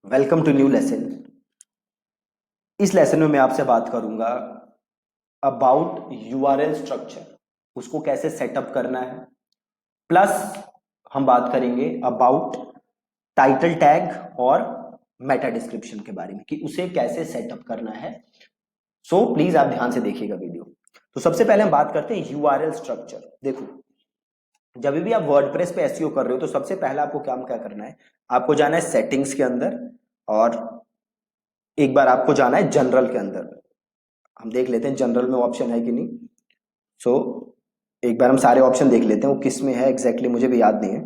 Welcome to new lesson. इस lesson में मैं आपसे बात करूंगा अबाउट यूआरएल स्ट्रक्चर, उसको कैसे सेटअप करना है। प्लस हम बात करेंगे अबाउट टाइटल टैग और मेटा डिस्क्रिप्शन के बारे में कि उसे कैसे सेटअप करना है। सो प्लीज आप ध्यान से देखिएगा वीडियो। तो सबसे पहले हम बात करते हैं यूआरएल स्ट्रक्चर। देखो, जब भी आप वर्डप्रेस पे एसईओ कर रहे हो तो सबसे पहला आपको काम क्या करना है, आपको जाना है सेटिंग्स के अंदर और एक बार आपको जाना है जनरल के अंदर। हम देख लेते हैं जनरल में ऑप्शन है कि नहीं। सो एक बार हम सारे ऑप्शन देख लेते हैं वो किस में है एग्जैक्टली, मुझे भी याद नहीं है।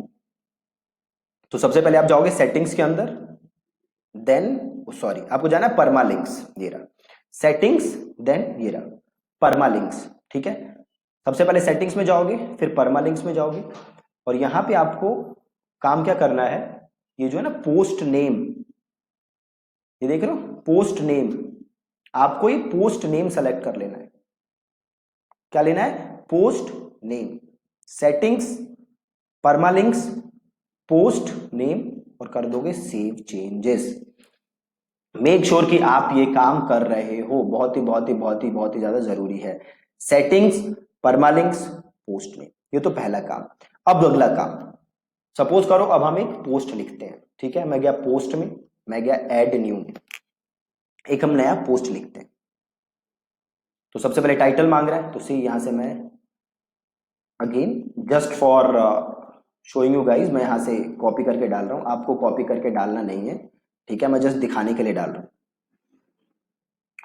तो सबसे पहले आप जाओगे सेटिंग्स के अंदर, देन सॉरी आपको जाना है परमालिंक्स, ये रहा सेटिंग्स, देन ये रहा परमालिंक्स। ठीक है, सबसे पहले सेटिंग्स में जाओगे, फिर परमालिंक्स में जाओगे और यहां पे आपको काम क्या करना है, ये जो है ना पोस्ट नेम, ये देख रहे हो पोस्ट नेम, आपको ये पोस्ट नेम सेलेक्ट कर लेना है। क्या लेना है? Post name. Settings, permalinks, post name और कर दोगे सेव चेंजेस। मेक श्योर कि आप ये काम कर रहे हो, बहुत ही बहुत ही बहुत ही बहुत ही ज्यादा जरूरी है। सेटिंग्स, परमालिंक्स, पोस्ट नेम, ये तो पहला काम। अब अगला काम, सपोज करो अब हम एक पोस्ट लिखते हैं। ठीक है, मैं गया पोस्ट में, मैं गया एड न्यू में, एक हम नया पोस्ट लिखते हैं। तो सबसे पहले टाइटल मांग रहा है, तो सी यहां से मैं again just for showing you guys मैं यहां से कॉपी करके डाल रहा हूं, आपको कॉपी करके डालना नहीं है। ठीक है, मैं जस्ट दिखाने के लिए डाल रहा हूं।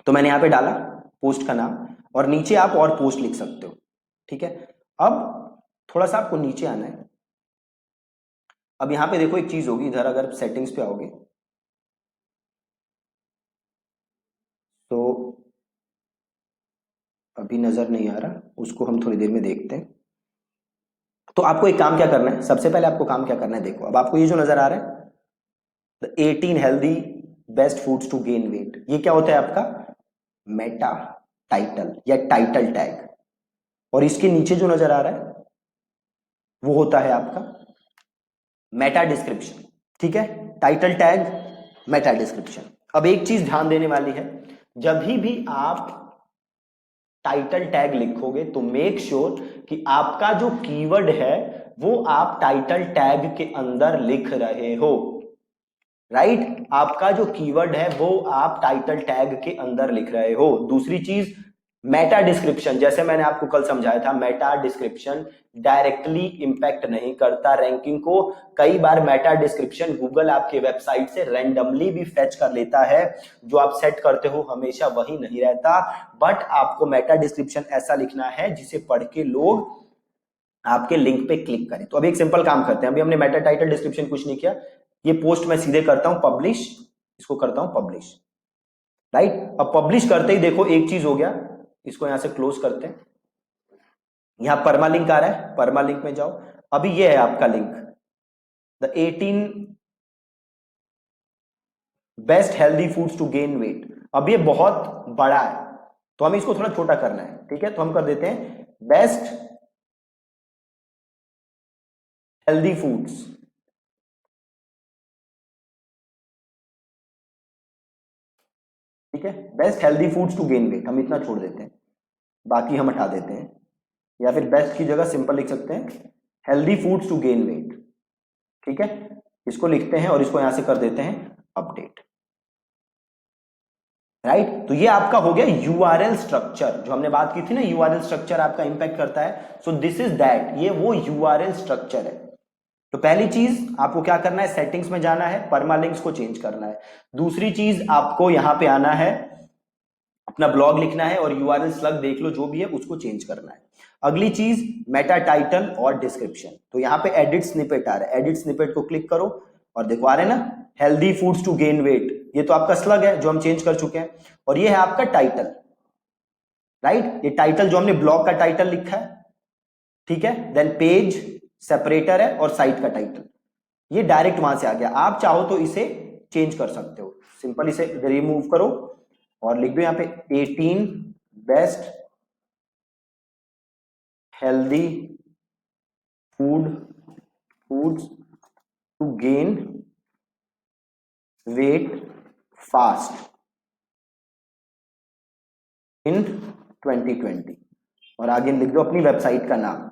तो मैंने यहां पे डाला पोस्ट का नाम और नीचे आप और पोस्ट लिख सकते हो। ठीक है, अब थोड़ा सा आपको नीचे आना है। अब यहां पे देखो एक चीज होगी, इधर अगर सेटिंग्स पे आओगे तो अभी नजर नहीं आ रहा, उसको हम थोड़ी देर में देखते हैं। तो आपको एक काम क्या करना है, सबसे पहले आपको काम क्या करना है, देखो अब आपको ये जो नजर आ रहा है the 18 healthy best foods to gain weight, ये क्या होता है आपका मेटा टाइटल या टाइटल टैग। और इसके नीचे जो नजर आ रहा है वो होता है आपका मेटा डिस्क्रिप्शन। ठीक है, टाइटल टैग, मेटा डिस्क्रिप्शन। अब एक चीज ध्यान देने वाली है, जब भी आप टाइटल टैग लिखोगे तो मेक श्योर कि आपका जो कीवर्ड है वो आप टाइटल टैग के अंदर लिख रहे हो। राइट, आपका जो कीवर्ड है वो आप टाइटल टैग के अंदर लिख रहे हो। दूसरी चीज मेटा डिस्क्रिप्शन, जैसे मैंने आपको कल समझाया था, मेटा डिस्क्रिप्शन डायरेक्टली इंपैक्ट नहीं करता रैंकिंग को। कई बार मेटा डिस्क्रिप्शन गूगल आपके वेबसाइट से रैंडमली भी फेच कर लेता है, जो आप सेट करते हो हमेशा वही नहीं रहता। बट आपको मेटा डिस्क्रिप्शन ऐसा लिखना है जिसे पढ़ के लोग आपके लिंक पे क्लिक करें। तो अभी एक सिंपल काम करते हैं, अभी हमने मेटा टाइटल डिस्क्रिप्शन कुछ नहीं किया, ये पोस्ट मैं सीधे करता हूं पब्लिश, इसको करता हूं पब्लिश। राइट, अब पब्लिश करते ही देखो एक चीज हो गया, इसको यहां से क्लोज करते हैं। यहां परमा लिंक आ रहा है, परमा लिंक में जाओ। अभी ये है आपका link, the 18 best healthy foods to gain weight. अब ये बहुत बड़ा है तो हमें इसको थोड़ा छोटा करना है। ठीक है, तो हम कर देते हैं बेस्ट हेल्दी फूड्स। ठीक है, best healthy foods to gain weight, हम इतना छोड़ देते हैं, बाकी हम हटा देते हैं। या फिर बेस्ट की जगह सिंपल लिख सकते हैं healthy foods to gain weight. ठीक है, इसको लिखते हैं और इसको यहां से कर देते हैं अपडेट। राइट, तो ये आपका हो गया यूआरएल स्ट्रक्चर, जो हमने बात की थी ना यूआरएल स्ट्रक्चर आपका इंपैक्ट करता है। सो दिस इज दैट, ये वो यूआरएल स्ट्रक्चर है। तो पहली चीज आपको क्या करना है, सेटिंग्स में जाना है, परमालिंक्स को चेंज करना है। दूसरी चीज आपको यहां पे आना है, अपना ब्लॉग लिखना है और यूआरएल स्लग देख लो जो भी है उसको चेंज करना है। अगली चीज मेटा टाइटल और डिस्क्रिप्शन। तो यहां पे एडिट स्निपेट आ रहा है, एडिट स्निपेट को क्लिक करो और देखो आ रहे हैं ना healthy foods to gain weight, ये तो आपका स्लग है जो हम चेंज कर चुके हैं। और ये है आपका टाइटल। राइट, ये टाइटल जो हमने ब्लॉग का टाइटल लिखा है। ठीक है, देन पेज सेपरेटर है और साइट का टाइटल, ये डायरेक्ट वहां से आ गया। आप चाहो तो इसे चेंज कर सकते हो, सिंपल इसे रिमूव करो और लिख दो यहां पे 18 best healthy food foods to gain weight fast in 2020 और आगे लिख दो अपनी वेबसाइट का नाम।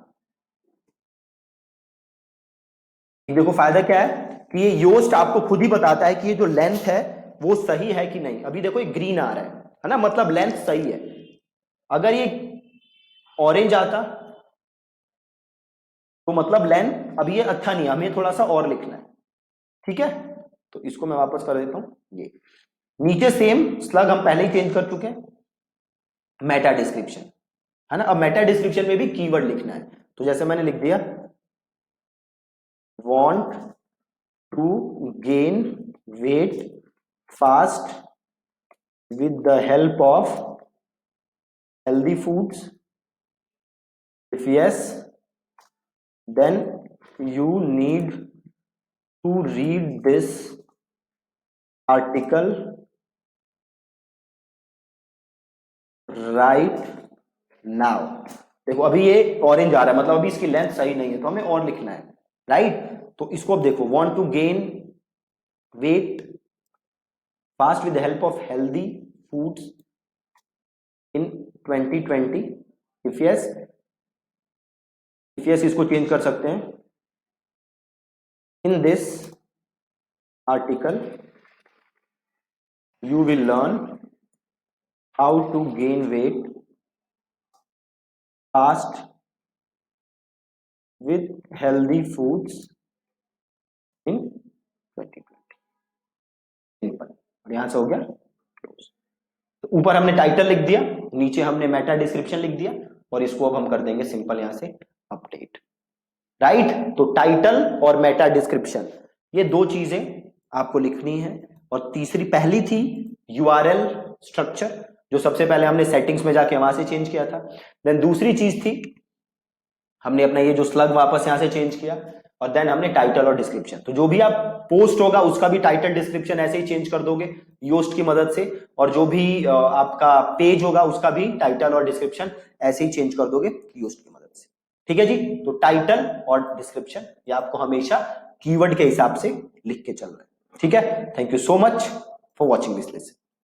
देखो फायदा क्या है कि ये योस्ट आपको खुद ही बताता है कि ये जो लेंथ है वो सही है कि नहीं। अभी देखो ये ग्रीन आ रहा है ना, मतलब लेंथ सही है। अगर ये ऑरेंज आता तो मतलब लेंथ अभी ये अच्छा नहीं है, हमें थोड़ा सा और लिखना है। ठीक है, तो इसको मैं वापस कर देता हूं। ये नीचे सेम स्लग हम पहले ही चेंज कर चुके हैं, मेटा डिस्क्रिप्शन है ना। अब मेटा डिस्क्रिप्शन में भी कीवर्ड लिखना है, तो जैसे मैंने लिख दिया want to gain weight fast with the help of healthy foods, if yes then you need to read this article right now। देखो अभी ये ऑरेंज आ रहा है, मतलब अभी इसकी लेंथ सही नहीं है, तो हमें और लिखना है राइट। तो इसको अब देखो want to gain weight fast with the help of healthy foods in 2020, if yes इसको चेंज कर सकते हैं in this article you will learn how to gain weight fast with healthy foods in 2020। Simple, और यहां से हो गया close. तो ऊपर हमने टाइटल लिख दिया, नीचे हमने मेटा डिस्क्रिप्शन लिख दिया, और इसको अब हम कर देंगे सिंपल यहां से अपडेट राइट। तो टाइटल और मेटा डिस्क्रिप्शन ये दो चीजें आपको लिखनी है। और तीसरी, पहली थी यूआरएल स्ट्रक्चर, जो सबसे पहले हमने सेटिंग्स में जाके वहां से चेंज किया था। देन दूसरी चीज थी हमने अपना ये जो स्लग वापस यहां से चेंज किया, और देन हमने टाइटल और डिस्क्रिप्शन। तो जो भी आप पोस्ट होगा उसका भी टाइटल डिस्क्रिप्शन ऐसे ही चेंज कर दोगे योस्ट की मदद से, और जो भी आपका पेज होगा उसका भी टाइटल और डिस्क्रिप्शन ऐसे ही चेंज कर दोगे योस्ट की मदद से। ठीक है जी, तो टाइटल और डिस्क्रिप्शन ये आपको हमेशा कीवर्ड के हिसाब से लिख के चल रहा है। ठीक है, thank you so much for watching this lesson.